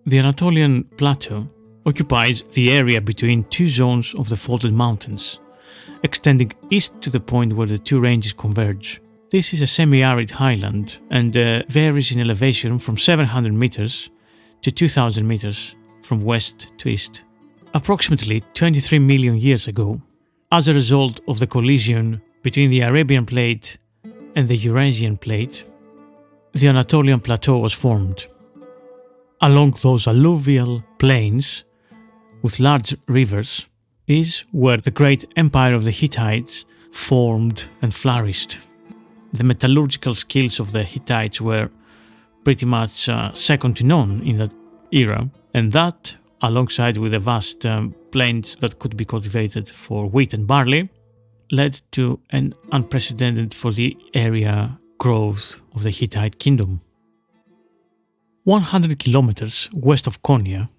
The Anatolian plateau occupies the area between two zones of the folded mountains, extending east to the point where the two ranges converge. This is a semi-arid highland and varies in elevation from 700 meters to 2000 meters from west to east. Approximately 23 million years ago, as a result of the collision between the Arabian Plate and the Eurasian Plate, the Anatolian Plateau was formed. Along those alluvial plains with large rivers is where the great empire of the Hittites formed and flourished. The metallurgical skills of the Hittites were pretty much second to none in that era, and that, alongside with the vast plains that could be cultivated for wheat and barley, led to an unprecedented for the area growth of the Hittite kingdom. 100 kilometers west of Konya,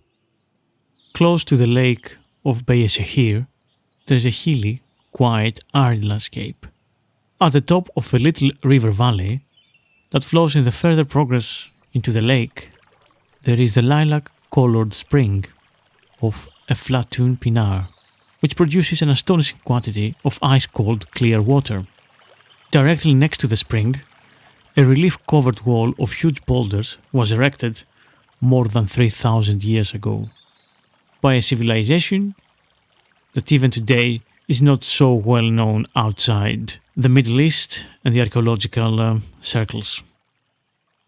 close to the lake of Beyeshehir, there is a hilly, quiet, arid landscape. At the top of a little river valley that flows in the further progress into the lake, there is the lilac-colored spring of Eflatun Pinar, which produces an astonishing quantity of ice-cold clear water. Directly next to the spring, a relief-covered wall of huge boulders was erected more than 3,000 years ago by a civilization that even today is not so well known outside the Middle East and the archaeological circles.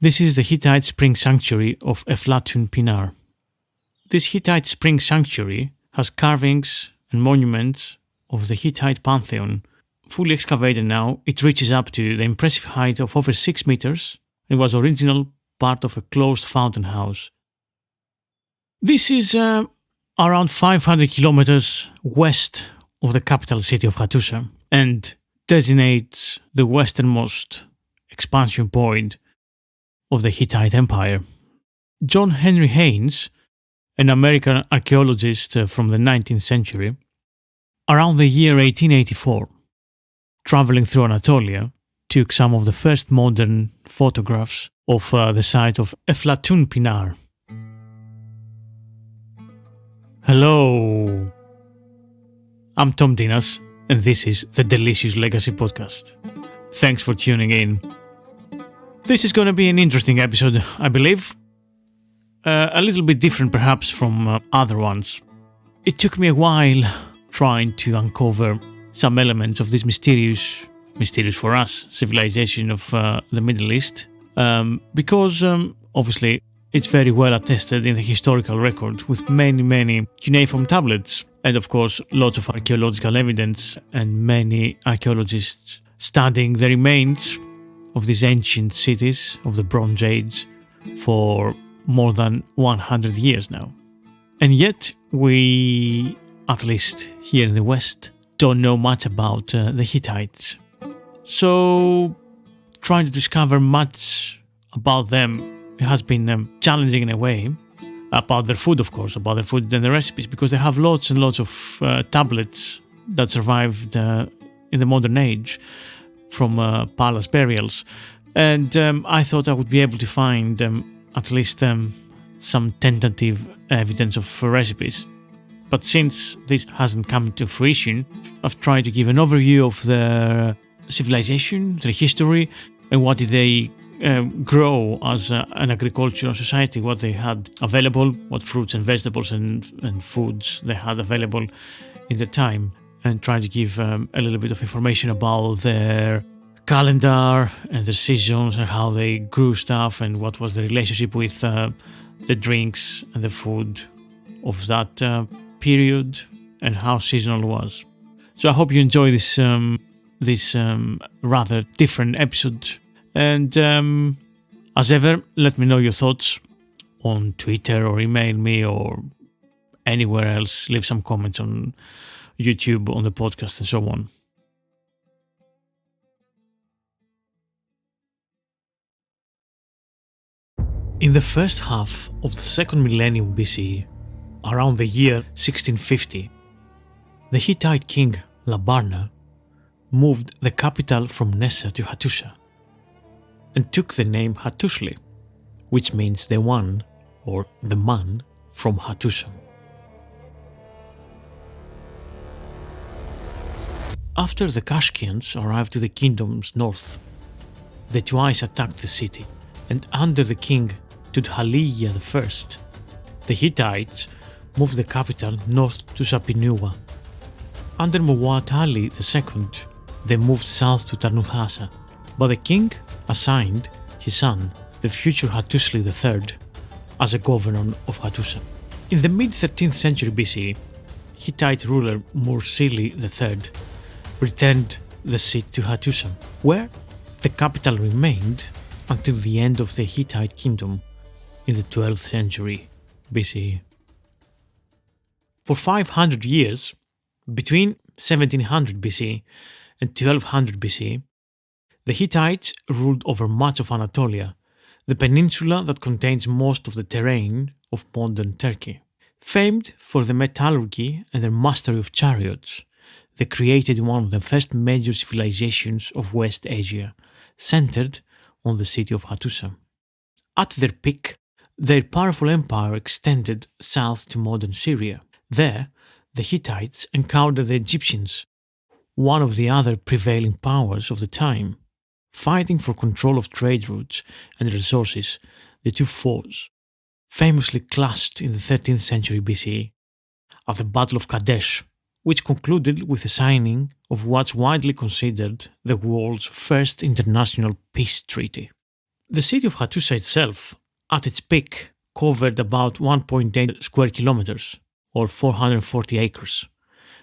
This is the Hittite spring sanctuary of Eflatun Pinar. This Hittite spring sanctuary has carvings and monuments of the Hittite pantheon. Fully excavated now, it reaches up to the impressive height of over 6 meters and was original part of a closed fountain house. This is around 500 kilometers west of the capital city of Hattusa and designates the westernmost expansion point of the Hittite Empire. John Henry Haynes, an American archaeologist from the 19th century, around the year 1884, traveling through Anatolia, took some of the first modern photographs of the site of Eflatun Pinar. Hello, I'm Thom Dinas, and this is the Delicious Legacy podcast. Thanks for tuning in. This is going to be an interesting episode, I believe. A little bit different perhaps from other ones. It took me a while trying to uncover some elements of this mysterious for us, civilization of the Middle East, because obviously it's very well attested in the historical record with many cuneiform tablets and of course lots of archaeological evidence and many archaeologists studying the remains of these ancient cities of the Bronze Age for more than 100 years now. And yet we, at least here in the West, don't know much about the Hittites. So trying to discover much about them has been challenging in a way, about their food of course, about their food and the recipes, because they have lots and lots of tablets that survived in the modern age from palace burials. And I thought I would be able to find at least some tentative evidence of recipes. But since this hasn't come to fruition, I've tried to give an overview of their civilization, their history, and what did they grow as an agricultural society, what they had available, what fruits and vegetables and foods they had available in the time, and try to give a little bit of information about their calendar and their seasons and how they grew stuff and what was the relationship with the drinks and the food of that period and how seasonal it was. So I hope you enjoy this rather different episode. And as ever, let me know your thoughts on Twitter or email me or anywhere else. Leave some comments on YouTube, on the podcast and so on. In the first half of the second millennium BCE, around the year 1650, the Hittite king Labarna moved the capital from Nessa to Hattusa and took the name Hattusli, which means the one or the man from Hattusa. After the Achaeans arrived to the kingdom's north, they twice attacked the city, and under the king Tudhaliya I, the Hittites moved the capital north to Sapinua. Under Muwatalli II, they moved south to Tarnuhasa, but the king assigned his son, the future Hattusili III, as a governor of Hattusa. In the mid-13th century BCE, Hittite ruler Mursili III returned the seat to Hattusa, where the capital remained until the end of the Hittite kingdom in the 12th century BCE. For 500 years, between 1700 BC and 1200 BC, the Hittites ruled over much of Anatolia, the peninsula that contains most of the terrain of modern Turkey. Famed for their metallurgy and their mastery of chariots, they created one of the first major civilizations of West Asia, centered on the city of Hattusa. At their peak, their powerful empire extended south to modern Syria. There, the Hittites encountered the Egyptians, one of the other prevailing powers of the time. Fighting for control of trade routes and resources, the two foes famously clashed in the 13th century BCE at the Battle of Kadesh, which concluded with the signing of what's widely considered the world's first international peace treaty. The city of Hattusa itself, at its peak, covered about 1.8 square kilometers, or 440 acres,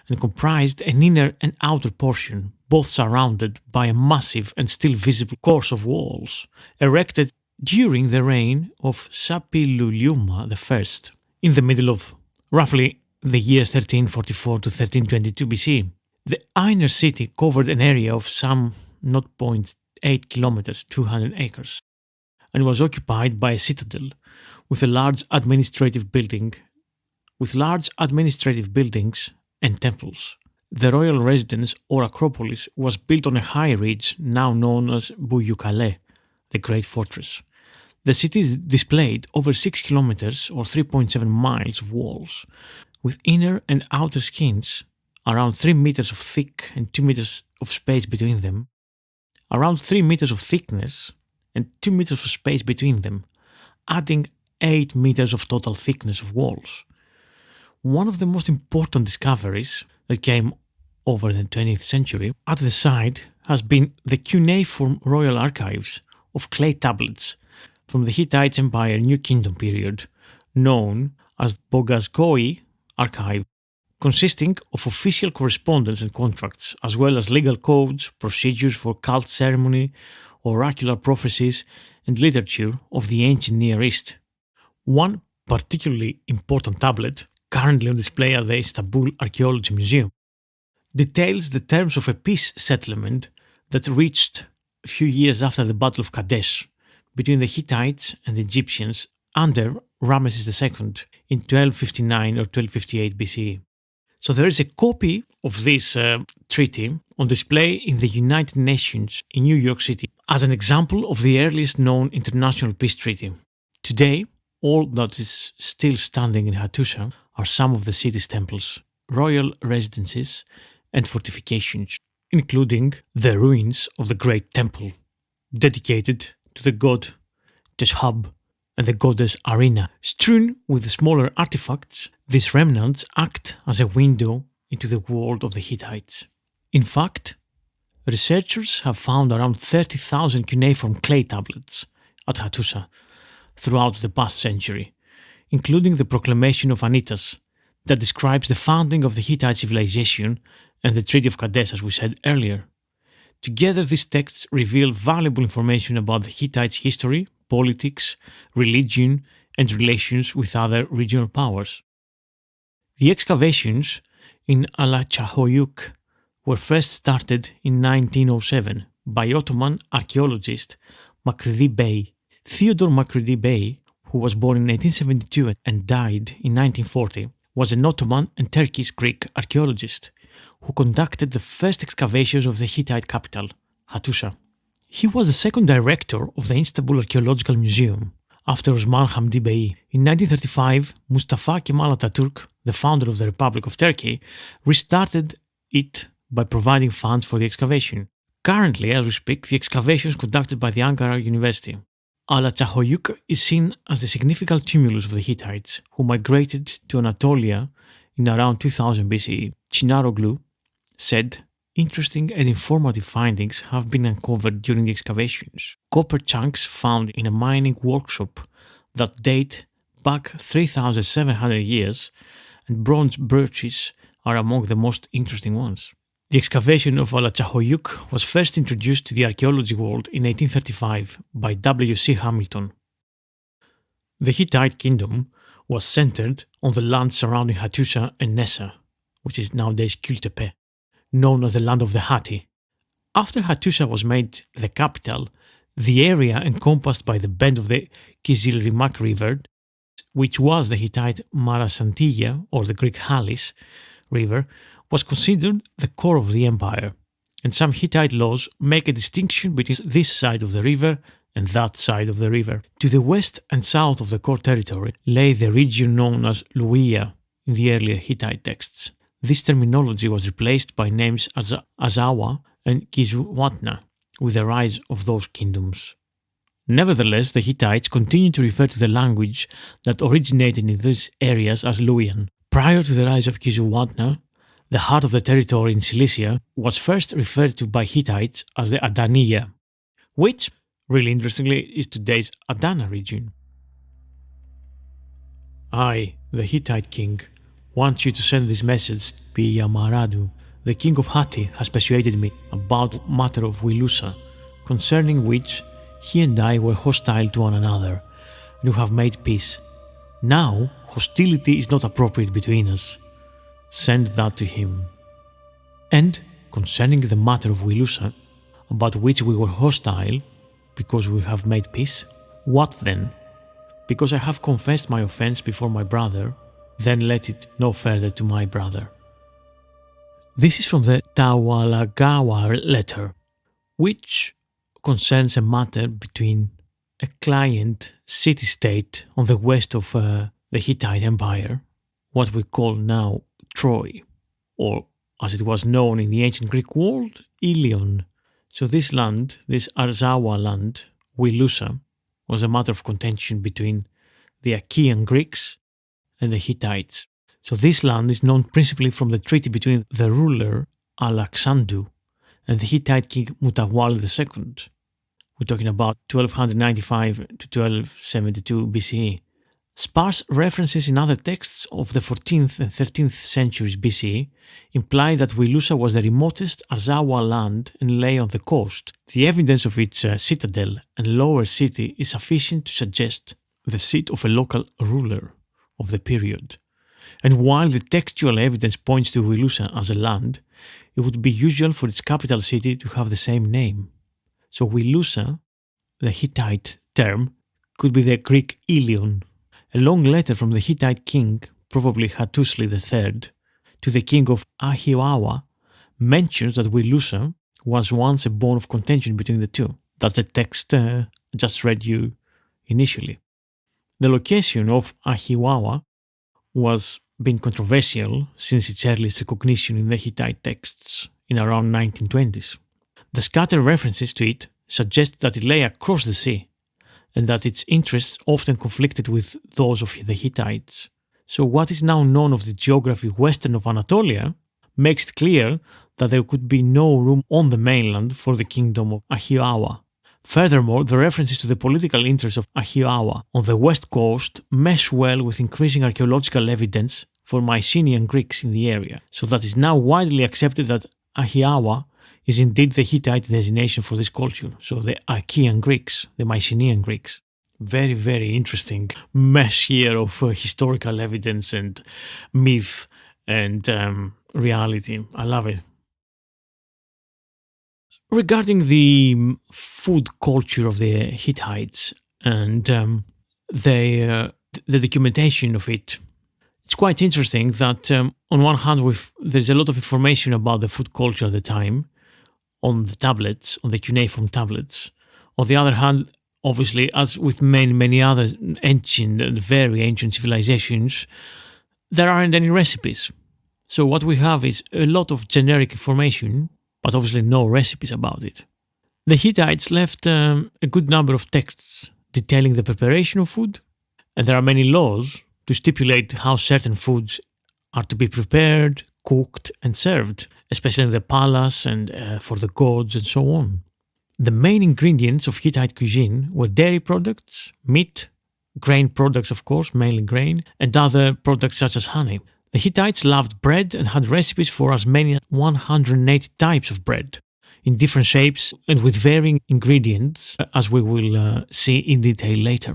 and comprised an inner and outer portion, both surrounded by a massive and still visible course of walls, erected during the reign of Sapiluluma I, in the middle of roughly the years 1344 to 1322 BC. The inner city covered an area of some 0.8 kilometers, 200 acres, and was occupied by a citadel with large administrative buildings and temples. The royal residence or acropolis was built on a high ridge now known as Buyukale, the Great Fortress. The city displayed over 6 kilometers or 3.7 miles of walls, with inner and outer skins around 3 meters of thick and 2 meters of space between them, around 3 meters of thickness and 2 meters of space between them, adding 8 meters of total thickness of walls. One of the most important discoveries that came over the 20th century at the site has been the cuneiform royal archives of clay tablets from the Hittite Empire New Kingdom period, known as Boghazköy archive, consisting of official correspondence and contracts, as well as legal codes, procedures for cult ceremony, oracular prophecies, and literature of the ancient Near East. One particularly important tablet, currently on display at the Istanbul Archaeology Museum, details the terms of a peace settlement that reached a few years after the Battle of Kadesh between the Hittites and the Egyptians under Ramesses II in 1259 or 1258 BCE. So there is a copy of this treaty on display in the United Nations in New York City as an example of the earliest known international peace treaty. Today, all that is still standing in Hattusa are some of the city's temples, royal residences, and fortifications, including the ruins of the Great Temple, dedicated to the god Teshub and the goddess Arena. Strewn with smaller artifacts, these remnants act as a window into the world of the Hittites. In fact, researchers have found around 30,000 cuneiform clay tablets at Hattusa throughout the past century, including the proclamation of Anitas that describes the founding of the Hittite civilization and the Treaty of Kadesh, as we said earlier. Together, these texts reveal valuable information about the Hittites' history, politics, religion, and relations with other regional powers. The excavations in Alaçahoyuk were first started in 1907 by Ottoman archaeologist Makridi Bey. Theodore Makridi Bey, who was born in 1872 and died in 1940, was an Ottoman and Turkish Greek archaeologist who conducted the first excavations of the Hittite capital, Hattusa. He was the second director of the Istanbul Archaeological Museum after Osman Hamdi Bey. In 1935, Mustafa Kemal Atatürk, the founder of the Republic of Turkey, restarted it by providing funds for the excavation. Currently, as we speak, the excavation is conducted by the Ankara University. Alaçahoyuk is seen as the significant tumulus of the Hittites, who migrated to Anatolia in around 2000 BCE. Chinaroglu said, "Interesting and informative findings have been uncovered during the excavations. Copper chunks found in a mining workshop that date back 3,700 years and bronze brooches are among the most interesting ones." The excavation of Alaçahoyuk was first introduced to the archaeology world in 1835 by W.C. Hamilton. The Hittite kingdom was centered on the land surrounding Hattusa and Nessa, which is nowadays Kültepe, known as the land of the Hatti. After Hattusa was made the capital, the area encompassed by the bend of the Kizilirmak River, which was the Hittite Marasantiya or the Greek Halis River, was considered the core of the empire, and some Hittite laws make a distinction between this side of the river and that side of the river. To the west and south of the core territory lay the region known as Luia in the earlier Hittite texts. This terminology was replaced by names as Azawa and Kizuwatna with the rise of those kingdoms. Nevertheless, the Hittites continued to refer to the language that originated in these areas as Luwian. Prior to the rise of Kizuwatna, the heart of the territory in Cilicia was first referred to by Hittites as the Adania, which, really interestingly, is today's Adana region. I, the Hittite king, want you to send this message via Maradu. The king of Hatti has persuaded me about the matter of Wilusa, concerning which he and I were hostile to one another, and we have made peace. Now, hostility is not appropriate between us. Send that to him. And concerning the matter of Wilusa, about which we were hostile, because we have made peace, what then? Because I have confessed my offense before my brother, then let it no further to my brother. This is from the Tawalagawa letter, which concerns a matter between a client city-state on the west of the Hittite Empire, what we call now Troy, or as it was known in the ancient Greek world, Ilion. So this land, this Arzawa land, Wilusa, was a matter of contention between the Achaean Greeks and the Hittites. So this land is known principally from the treaty between the ruler Alexandu and the Hittite king Mutawalli II. We're talking about 1295 to 1272 BCE. Sparse references in other texts of the 14th and 13th centuries BCE imply that Wilusa was the remotest Arzawa land and lay on the coast. The evidence of its citadel and lower city is sufficient to suggest the seat of a local ruler of the period. And while the textual evidence points to Wilusa as a land, it would be usual for its capital city to have the same name. So Wilusa, the Hittite term, could be the Greek Ilion. A long letter from the Hittite king, probably Hattusili III, to the king of Ahhiawa mentions that Wilusa was once a bone of contention between the two. That's the text I just read you initially. The location of Ahhiawa was been controversial since its earliest recognition in the Hittite texts in around 1920s. The scattered references to it suggest that it lay across the sea, and that its interests often conflicted with those of the Hittites. So what is now known of the geography western of Anatolia makes it clear that there could be no room on the mainland for the kingdom of Ahhiawa. Furthermore, the references to the political interests of Ahhiawa on the west coast mesh well with increasing archaeological evidence for Mycenaean Greeks in the area, so that it is now widely accepted that Ahhiawa is indeed the Hittite designation for this culture, so the Achaean Greeks, the Mycenaean Greeks. Very, very interesting mesh here of historical evidence and myth and reality. I love it. Regarding the food culture of the Hittites and the documentation of it, it's quite interesting that on one hand there's a lot of information about the food culture at the time on the tablets, on the cuneiform tablets. On the other hand, Obviously, as with many other ancient and very ancient civilizations, there aren't any recipes. So what we have is a lot of generic information, but obviously no recipes about it. The Hittites left a good number of texts detailing the preparation of food, and there are many laws to stipulate how certain foods are to be prepared, cooked, and served, especially in the palace and for the gods and so on. The main ingredients of Hittite cuisine were dairy products, meat, grain products, of course, mainly grain, and other products such as honey. The Hittites loved bread and had recipes for as many as 180 types of bread, in different shapes and with varying ingredients, as we will see in detail later.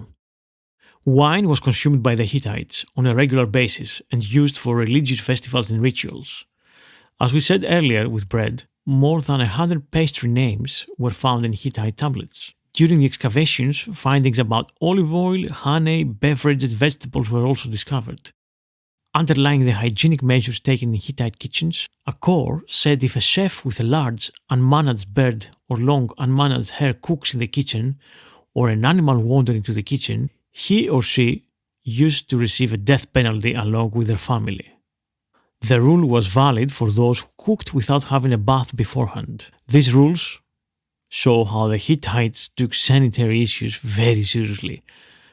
Wine was consumed by the Hittites on a regular basis and used for religious festivals and rituals. As we said earlier with bread, more than 100 pastry names were found in Hittite tablets. During the excavations, findings about olive oil, honey, beverages, and vegetables were also discovered. Underlying the hygienic measures taken in Hittite kitchens, a core said if a chef with a large, unmanaged beard or long, unmanaged hair cooks in the kitchen, or an animal wandered into the kitchen, he or she used to receive a death penalty along with their family. The rule was valid for those who cooked without having a bath beforehand. These rules show how the Hittites took sanitary issues very seriously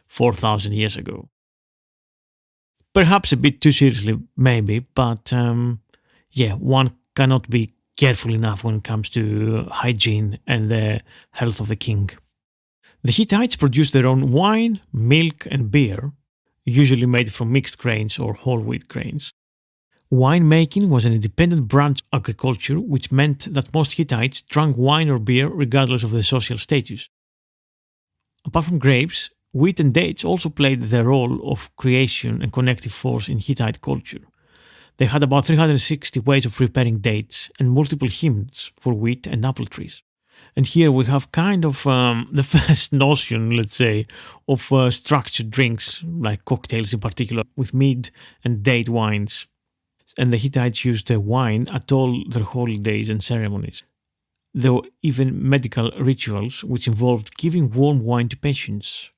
4,000 years ago. Perhaps a bit too seriously, maybe, but one cannot be careful enough when it comes to hygiene and the health of the king. The Hittites produced their own wine, milk, and beer, usually made from mixed grains or whole wheat grains. Winemaking was an independent branch of agriculture, which meant that most Hittites drank wine or beer regardless of their social status. Apart from grapes, wheat and dates also played their role of creation and connective force in Hittite culture. They had about 360 ways of preparing dates and multiple hymns for wheat and apple trees. And here we have kind of the first notion, let's say, of structured drinks, like cocktails in particular, with mead and date wines. And the Hittites used the wine at all their holidays and ceremonies. There were even medical rituals which involved giving warm wine to patients.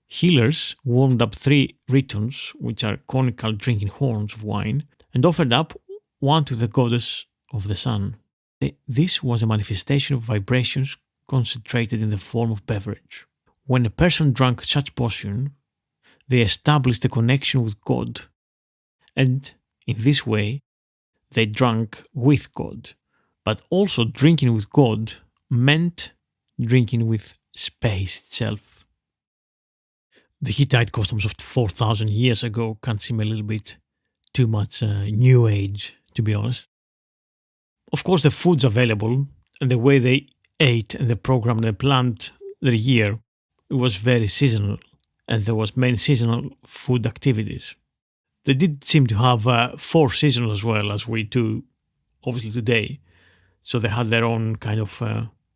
Healers warmed up 3 ritons, which are conical drinking horns of wine, and offered up one to the goddess of the sun. This was a manifestation of vibrations concentrated in the form of beverage. When a person drank such potion, they established a connection with God, and in this way, they drank with God. But also drinking with God meant drinking with space itself. The Hittite customs of 4,000 years ago can seem a little bit too much new age, to be honest. Of course, the foods available and the way they ate and the program they planned their year, it was very seasonal, and there was many seasonal food activities. They did seem to have 4 seasons as well as we do, obviously, today. So they had their own kind of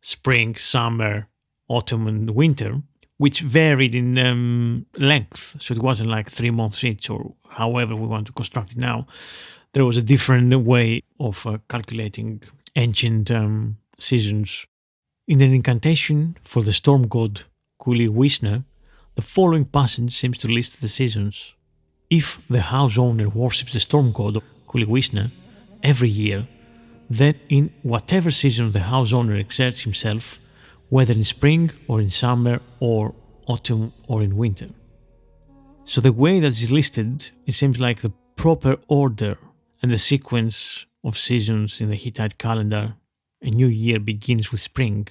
spring, summer, autumn, and winter, which varied in length. So it wasn't like 3 months each, or however we want to construct it now. There was a different way of calculating ancient seasons. In an incantation for the storm god Wilusa, the following passage seems to list the seasons. If the house owner worships the storm god Wilusa every year, then in whatever season the house owner exerts himself, whether in spring or in summer or autumn or in winter. So the way that is listed, it seems like the proper order and the sequence of seasons in the Hittite calendar. A new year begins with spring.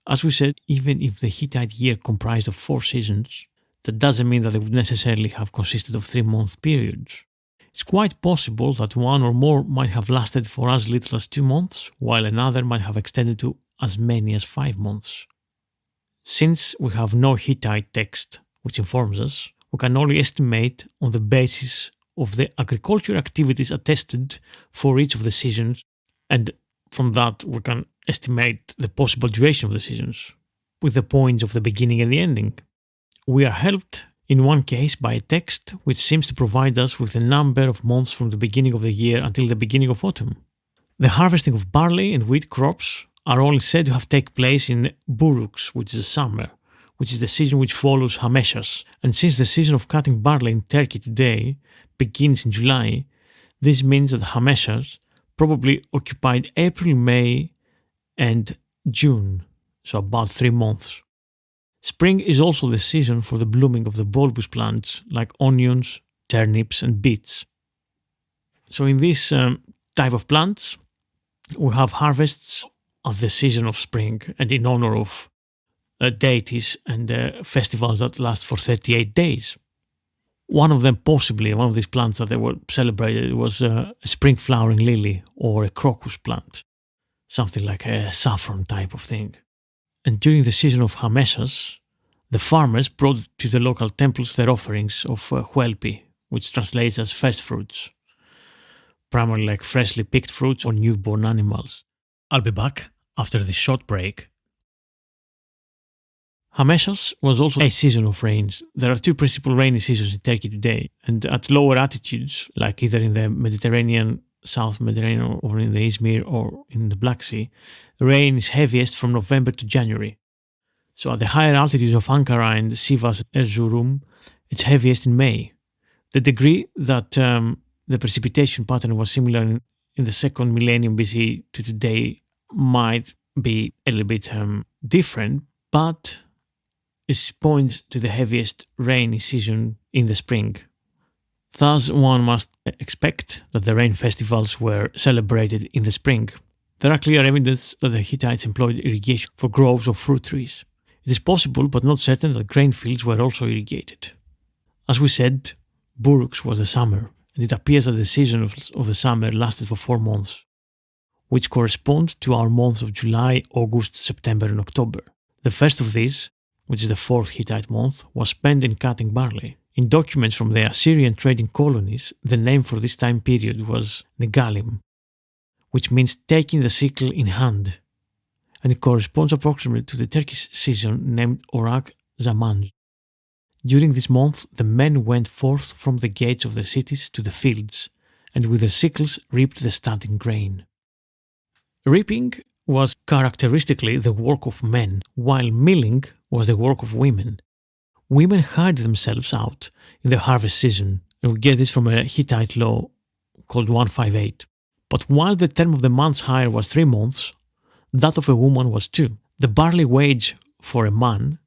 As we said, even if the Hittite year comprised of 4 seasons, that doesn't mean that they would necessarily have consisted of 3-month periods. It's quite possible that one or more might have lasted for as little as 2 months, while another might have extended to as many as 5 months. Since we have no Hittite text which informs us, we can only estimate on the basis of the agricultural activities attested for each of the seasons, and from that we can estimate the possible duration of the seasons, with the points of the beginning and the ending. We are helped in one case by a text which seems to provide us with a number of months from the beginning of the year until the beginning of autumn. The harvesting of barley and wheat crops are only said to have taken place in Buruks, which is summer, which is the season which follows Hameshas. And since the season of cutting barley in Turkey today begins in July, this means that Hameshas probably occupied April, May, and June, so about 3 months. Spring is also the season for the blooming of the bulbous plants like onions, turnips, and beets. So in this type of plants, we have harvests at the season of spring and in honor of deities and festivals that last for 38 days. One of them, possibly, one of these plants that they were celebrated was a spring flowering lily or a crocus plant, something like a saffron type of thing. And during the season of Hameshas, the farmers brought to the local temples their offerings of huelpi, which translates as first fruits, primarily like freshly picked fruits or newborn animals. I'll be back after this short break. Hameshas was also a season of rains. There are 2 principal rainy seasons in Turkey today, and at lower altitudes, like either in the Mediterranean, South Mediterranean, or in the Izmir or in the Black Sea, rain is heaviest from November to January. So at the higher altitudes of Ankara and Sivas Erzurum, it's heaviest in May. The degree that the precipitation pattern was similar in the 2nd millennium BC to today might be a little bit different, but it points to the heaviest rainy season in the spring. Thus, one must expect that the rain festivals were celebrated in the spring. There are clear evidence that the Hittites employed irrigation for groves of fruit trees. It is possible, but not certain, that grain fields were also irrigated. As we said, Buruks was the summer, and it appears that the season of the summer lasted for 4 months, which correspond to our months of July, August, September, and October. The first of these, which is the 4th Hittite month, was spent in cutting barley. In documents from the Assyrian trading colonies, the name for this time period was Negalim, which means taking the sickle in hand, and it corresponds approximately to the Turkish season named Orak Zaman. During this month, the men went forth from the gates of their cities to the fields, and with their sickles reaped the standing grain. Reaping was characteristically the work of men, while milling was the work of women. Women hired themselves out in the harvest season, and we get this from a Hittite law called 158. But while the term of the man's hire was 3 months, that of a woman was 2. The barley wage for a man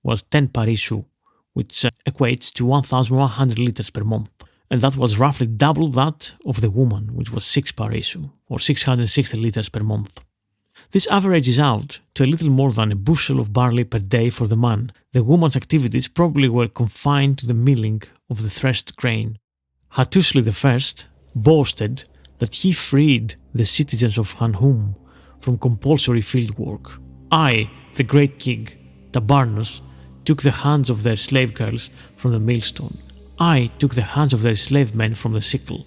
was 10 parisu, which equates to 1,100 liters per month, and that was roughly double that of the woman, which was 6 parisu, or 660 liters per month. This averages out to a little more than a bushel of barley per day for the man. The woman's activities probably were confined to the milling of the threshed grain. Hattusili I boasted that he freed the citizens of Hanhum from compulsory field work. I, the great king, Tabarnus, took the hands of their slave girls from the millstone. I took the hands of their slave men from the sickle.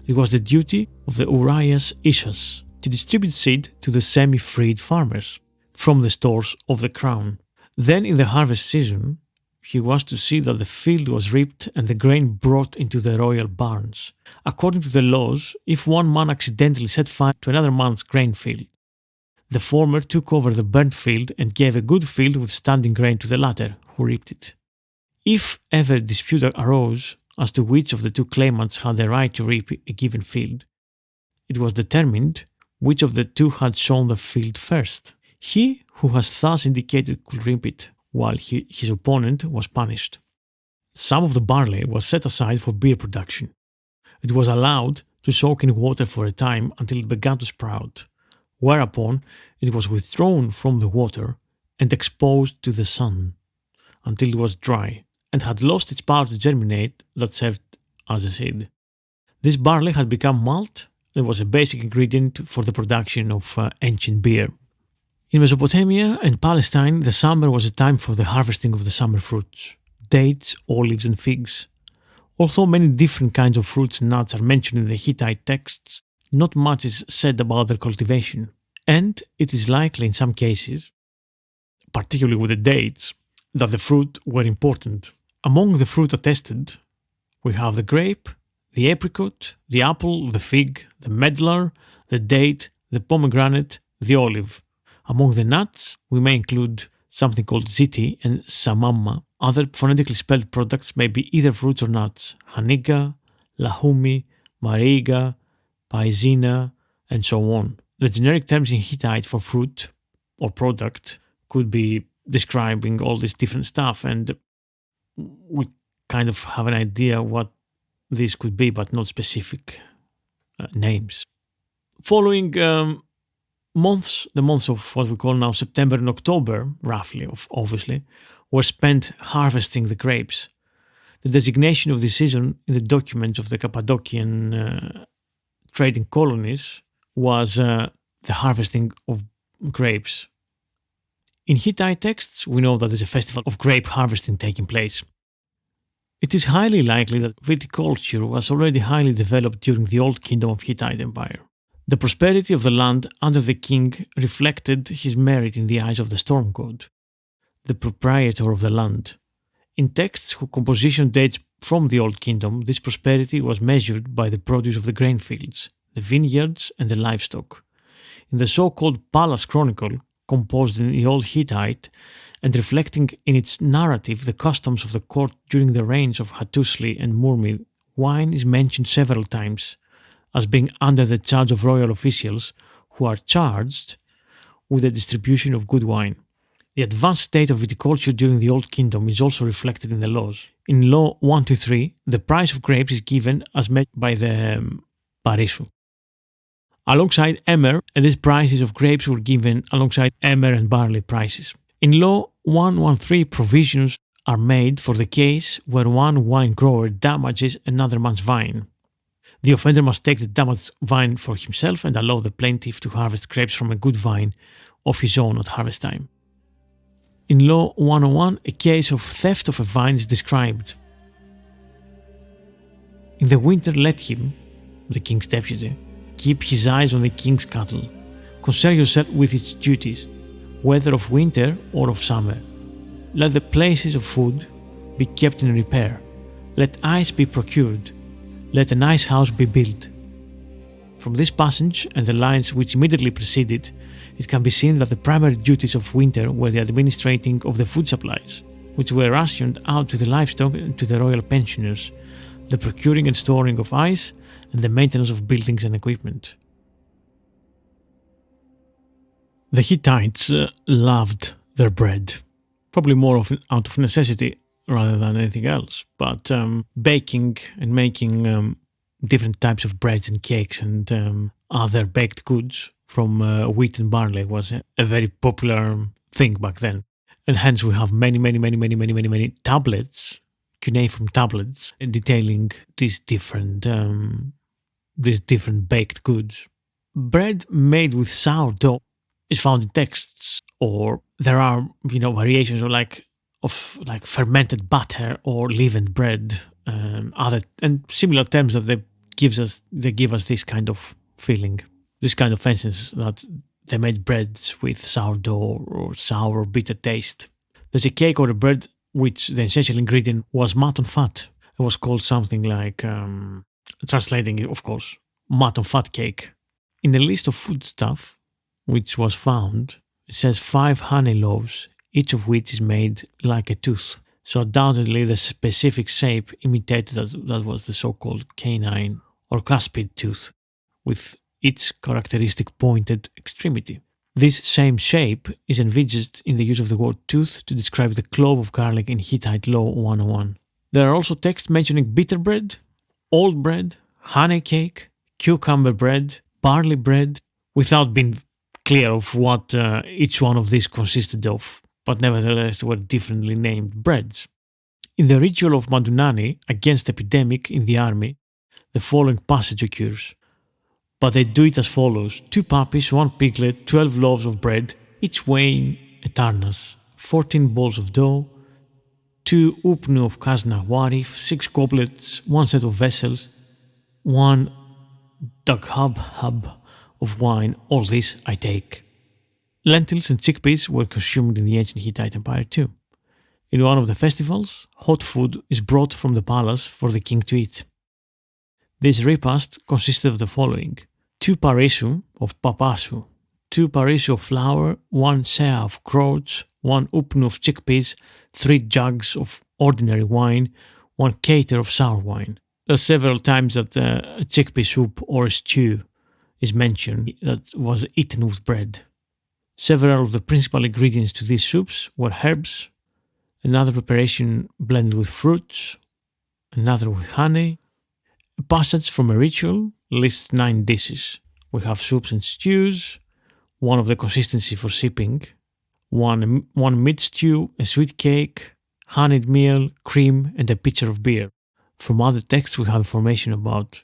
It was the duty of the Urias Ishas to distribute seed to the semi-freed farmers from the stores of the crown. Then in the harvest season, he was to see that the field was reaped and the grain brought into the royal barns. According to the laws, if one man accidentally set fire to another man's grain field, the former took over the burnt field and gave a good field with standing grain to the latter, who reaped it. If ever a dispute arose as to which of the two claimants had the right to reap a given field, it was determined which of the two had sown the field first. He who has thus indicated could reap it, while his opponent was punished. Some of the barley was set aside for beer production. It was allowed to soak in water for a time until it began to sprout, whereupon it was withdrawn from the water and exposed to the sun until it was dry and had lost its power to germinate that served as a seed. This barley had become malt and was a basic ingredient for the production of ancient beer. In Mesopotamia and Palestine, the summer was a time for the harvesting of the summer fruits, dates, olives, and figs. Although many different kinds of fruits and nuts are mentioned in the Hittite texts, not much is said about their cultivation, and it is likely in some cases, particularly with the dates, that the fruit were important. Among the fruit attested, we have the grape, the apricot, the apple, the fig, the medlar, the date, the pomegranate, the olive. Among the nuts, we may include something called ziti, and samamma. Other phonetically spelled products may be either fruits or nuts: haniga, lahumi, mariga, paisina, and so on. The generic terms in Hittite for fruit or product could be describing all this different stuff, and we kind of have an idea what this could be, but not specific names. Following months, the months of what we call now September and October, roughly, obviously, were spent harvesting the grapes. The designation of this season in the documents of the Cappadocian trading colonies was the harvesting of grapes. In Hittite texts, we know that there's a festival of grape harvesting taking place. It is highly likely that viticulture was already highly developed during the Old Kingdom of Hittite Empire. The prosperity of the land under the king reflected his merit in the eyes of the storm god, the proprietor of the land. In texts whose composition dates from the Old Kingdom, this prosperity was measured by the produce of the grain fields, the vineyards, and the livestock. In the so-called Palace Chronicle, composed in the Old Hittite and reflecting in its narrative the customs of the court during the reigns of Hattusili and Murmi, wine is mentioned several times as being under the charge of royal officials who are charged with the distribution of good wine. The advanced state of viticulture during the Old Kingdom is also reflected in the laws. In Law 123, the price of grapes is given as met by the parisu. Alongside emmer, and these prices of grapes were given alongside emmer and barley prices. In Law 113, provisions are made for the case where one wine grower damages another man's vine. The offender must take the damaged vine for himself and allow the plaintiff to harvest grapes from a good vine of his own at harvest time. In Law 101, a case of theft of a vine is described. In the winter let him, the king's deputy, keep his eyes on the king's cattle. Concern yourself with its duties, whether of winter or of summer. Let the places of food be kept in repair. Let ice be procured. Let an ice house be built. From this passage and the lines which immediately precede it, it can be seen that the primary duties of winter were the administrating of the food supplies, which were rationed out to the livestock and to the royal pensioners, the procuring and storing of ice, and the maintenance of buildings and equipment. The Hittites loved their bread, probably more out of necessity rather than anything else, but baking and making different types of breads and cakes and other baked goods from wheat and barley was a very popular thing back then. And hence we have many tablets, cuneiform tablets, detailing these different baked goods. Bread made with sourdough is found in texts, or there are variations of fermented butter or leavened bread, other and similar terms that they give us this kind of feeling, this kind of essence that they made breads with sourdough or sour or bitter taste. There's a cake or a bread which the essential ingredient was mutton fat. It was called something like, translating it, of course, mutton fat cake. In the list of foodstuff which was found, it says 5 honey loaves, each of which is made like a tooth. So undoubtedly the specific shape imitated that was the so-called canine or cuspid tooth, with its characteristic pointed extremity. This same shape is envisaged in the use of the word tooth to describe the clove of garlic in Hittite Law 101. There are also texts mentioning bitter bread, old bread, honey cake, cucumber bread, barley bread, without being clear of what each one of these consisted of, but nevertheless were differently named breads. In the ritual of Madunani against epidemic in the army, the following passage occurs. But they do it as follows: 2 puppies, 1 piglet, 12 loaves of bread, each weighing a tarnas, 14 balls of dough, 2 upnu of kasna warif, 6 goblets, 1 set of vessels, 1 daghab of wine. All this I take. Lentils and chickpeas were consumed in the ancient Hittite Empire too. In one of the festivals, hot food is brought from the palace for the king to eat. This repast consisted of the following: 2 parisu of papasu, 2 parisu of flour, 1 seah of groats, 1 upnu of chickpeas, 3 jugs of ordinary wine, 1 cater of sour wine. There are several times that a chickpea soup or a stew is mentioned that was eaten with bread. Several of the principal ingredients to these soups were herbs, another preparation blended with fruits, another with honey. A passage from a ritual lists 9 dishes. We have soups and stews, 1 of the consistency for sipping, one meat stew, a sweet cake, honeyed meal, cream, and a pitcher of beer. From other texts we have information about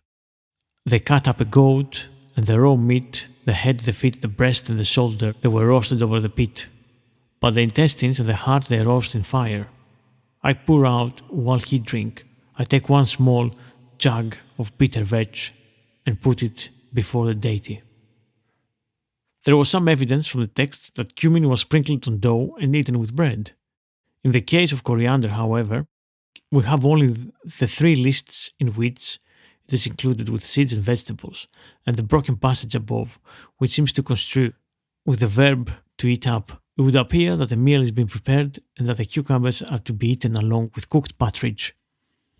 they cut up a goat, and the raw meat, the head, the feet, the breast, and the shoulder, they were roasted over the pit. But the intestines and the heart they roast in fire. I pour out while he drink. I take 1 small jug of bitter veg and put it before the deity. There was some evidence from the texts that cumin was sprinkled on dough and eaten with bread. In the case of coriander, however, we have only the 3 lists in which it is included with seeds and vegetables, and the broken passage above, which seems to construe with the verb to eat up. It would appear that a meal is being prepared and that the cucumbers are to be eaten along with cooked partridge.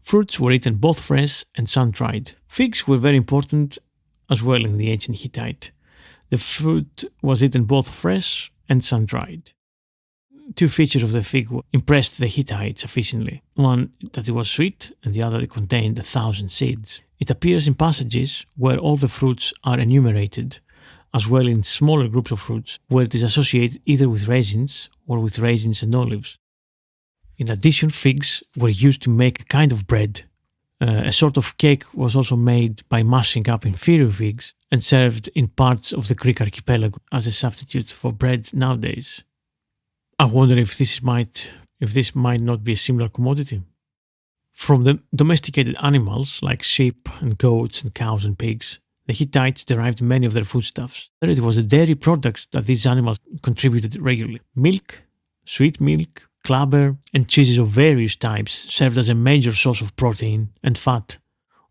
Fruits were eaten both fresh and sun-dried. Figs were very important as well in the ancient Hittite. The fruit was eaten both fresh and sun-dried. 2 features of the fig impressed the Hittites sufficiently. One, that it was sweet, and the other, that it contained 1,000 seeds. It appears in passages where all the fruits are enumerated, as well in smaller groups of fruits, where it is associated either with raisins or with raisins and olives. In addition, figs were used to make a kind of bread. A sort of cake was also made by mashing up inferior figs and served in parts of the Greek archipelago as a substitute for bread nowadays. I wonder if this might not be a similar commodity. From the domesticated animals like sheep and goats and cows and pigs, the Hittites derived many of their foodstuffs. It was the dairy products that these animals contributed regularly. Milk, sweet milk, clabber, and cheeses of various types served as a major source of protein and fat.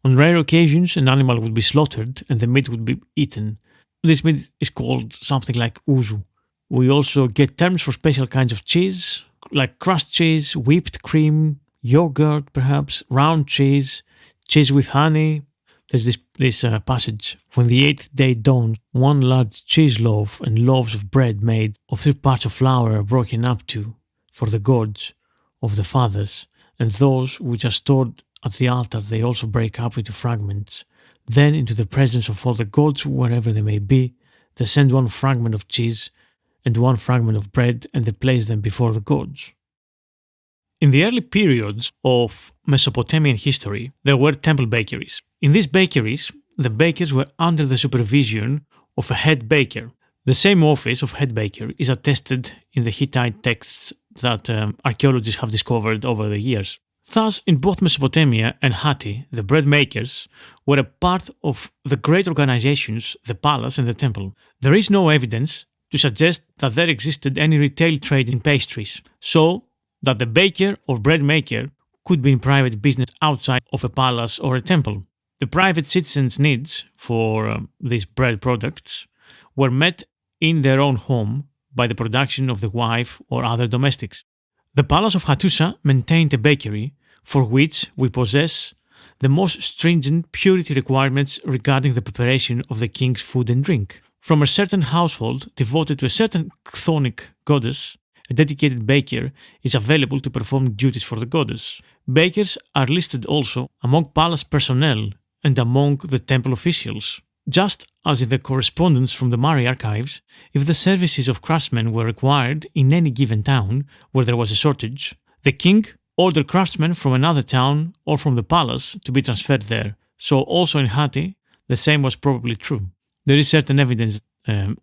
On rare occasions, an animal would be slaughtered and the meat would be eaten. This meat is called something like ouzo. We also get terms for special kinds of cheese, like crust cheese, whipped cream, yogurt perhaps, round cheese, cheese with honey. There's this passage. When the 8th day dawned, 1 large cheese loaf and loaves of bread made of 3 parts of flour are broken up for the gods of the fathers, and those which are stored at the altar they also break up into fragments. Then into the presence of all the gods, wherever they may be, they send 1 fragment of cheese and 1 fragment of bread, and they place them before the gods. In the early periods of Mesopotamian history, there were temple bakeries. In these bakeries, the bakers were under the supervision of a head baker. The same office of head baker is attested in the Hittite texts that archaeologists have discovered over the years. Thus, in both Mesopotamia and Hatti, the bread makers were a part of the great organizations, the palace and the temple. There is no evidence to suggest that there existed any retail trade in pastries, so that the baker or bread maker could be in private business outside of a palace or a temple. The private citizens' needs for these bread products were met in their own home by the production of the wife or other domestics. The palace of Hattusa maintained a bakery for which we possess the most stringent purity requirements regarding the preparation of the king's food and drink. From a certain household devoted to a certain chthonic goddess, a dedicated baker is available to perform duties for the goddess. Bakers are listed also among palace personnel and among the temple officials. Just as in the correspondence from the Mari archives, if the services of craftsmen were required in any given town where there was a shortage, the king ordered craftsmen from another town or from the palace to be transferred there. So also in Hatti, the same was probably true. There is certain evidence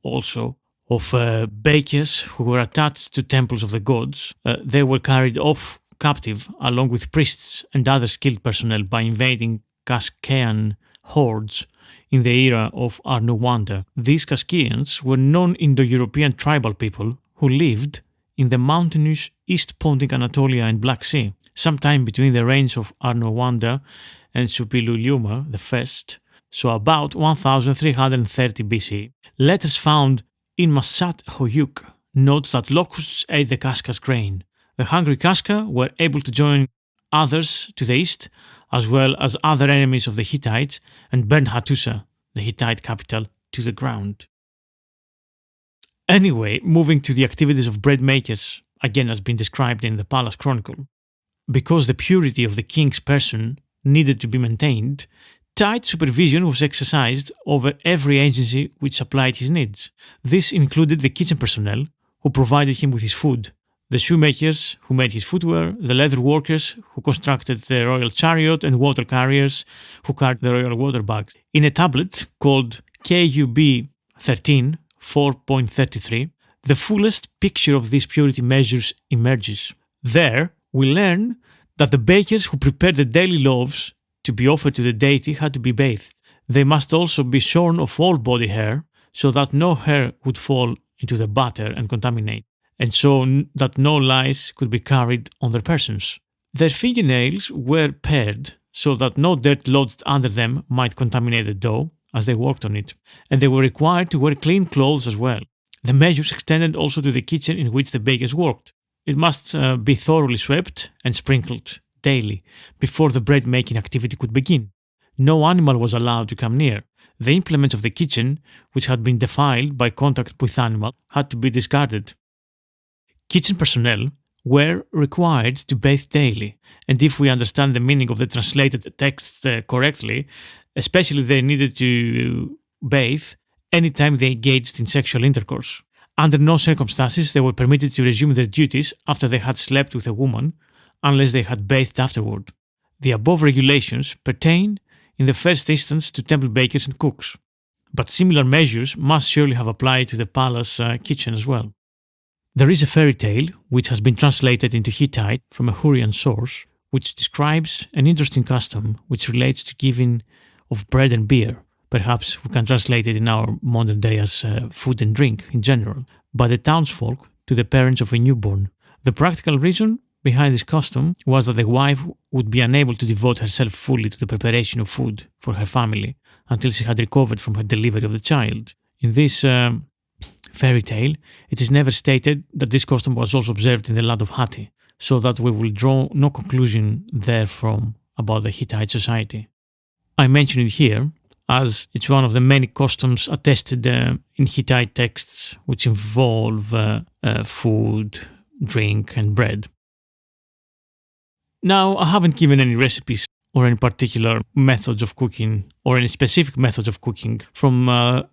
also of bakers who were attached to temples of the gods. They were carried off captive along with priests and other skilled personnel by invading Achaean hordes in the era of Arnowanda. These Achaeans were non-Indo-European tribal people who lived in the mountainous East Pontic Anatolia and Black Sea, sometime between the reigns of Arnowanda and Suppiluliuma I, so about 1330 BC. Letters found in Masat Hoyuk notes that locusts ate the Casca's grain. The hungry Casca were able to join others to the east, as well as other enemies of the Hittites, and burned Hattusa, the Hittite capital, to the ground. Anyway, moving to the activities of bread makers, again as been described in the Palace Chronicle. Because the purity of the king's person needed to be maintained, tight supervision was exercised over every agency which supplied his needs. This included the kitchen personnel, who provided him with his food, the shoemakers who made his footwear, the leather workers who constructed the royal chariot, and water carriers who carried the royal water bags. In a tablet called KUB 13 4.33, the fullest picture of these purity measures emerges. There, we learn that the bakers who prepared the daily loaves to be offered to the deity had to be bathed. They must also be shorn of all body hair, so that no hair would fall into the batter and contaminate, and so that no lice could be carried on their persons. Their fingernails were pared so that no dirt lodged under them might contaminate the dough as they worked on it, and they were required to wear clean clothes as well. The measures extended also to the kitchen in which the bakers worked. It must be thoroughly swept and sprinkled daily before the bread making activity could begin. No animal was allowed to come near. The implements of the kitchen, which had been defiled by contact with animals, had to be discarded. Kitchen personnel were required to bathe daily, and if we understand the meaning of the translated text correctly, especially they needed to bathe anytime they engaged in sexual intercourse. Under no circumstances they were permitted to resume their duties after they had slept with a woman, unless they had bathed afterward. The above regulations pertain in the first instance to temple bakers and cooks, but similar measures must surely have applied to the palace kitchen as well. There is a fairy tale which has been translated into Hittite from a Hurrian source, which describes an interesting custom which relates to giving of bread and beer. Perhaps we can translate it in our modern day as food and drink in general, by the townsfolk to the parents of a newborn. The practical reason behind this custom was that the wife would be unable to devote herself fully to the preparation of food for her family until she had recovered from her delivery of the child. In this fairy tale, it is never stated that this custom was also observed in the land of Hatti, so that we will draw no conclusion therefrom about the Hittite society. I mention it here as it's one of the many customs attested in Hittite texts which involve food, drink, and bread. Now, I haven't given any recipes or any particular methods of cooking or any specific methods of cooking from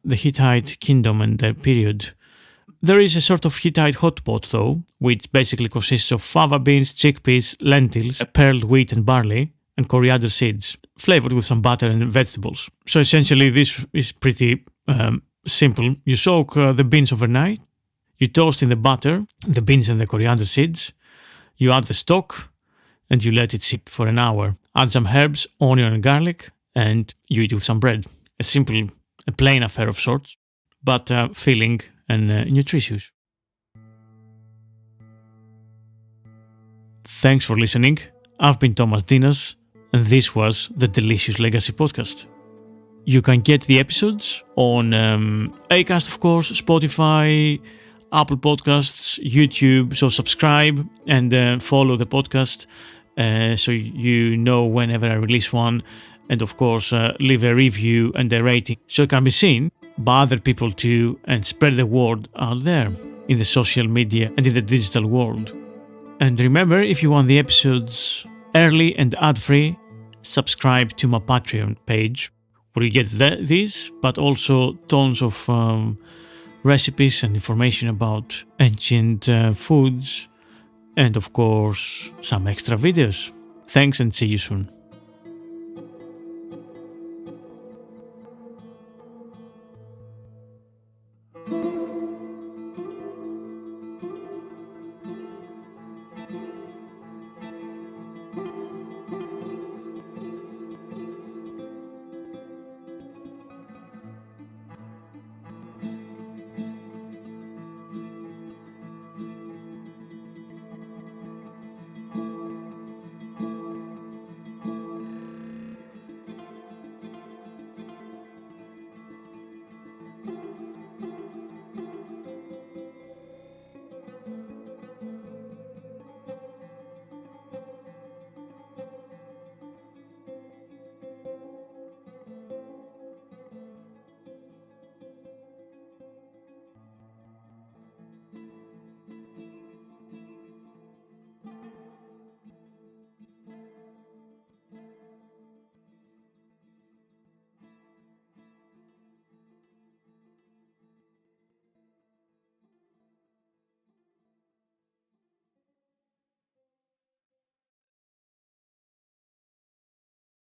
the Hittite kingdom and their period. There is a sort of Hittite hot pot though, which basically consists of fava beans, chickpeas, lentils, pearled wheat and barley, and coriander seeds, flavored with some butter and vegetables. So essentially this is pretty simple. You soak the beans overnight, you toast in the butter the beans and the coriander seeds, you add the stock, and you let it sit for an hour. Add some herbs, onion and garlic, and you eat with some bread. A plain affair of sorts, but filling and nutritious. Thanks for listening. I've been Thomas Dinas, and this was the Delicious Legacy podcast. You can get the episodes on Acast, of course, Spotify, Apple Podcasts, YouTube. So subscribe and follow the podcast so you know whenever I release one. And of course, leave a review and a rating so it can be seen by other people too and spread the word out there in the social media and in the digital world. And remember, if you want the episodes early and ad-free, subscribe to my Patreon page where you get these, but also tons of recipes and information about ancient foods and of course some extra videos. Thanks and see you soon.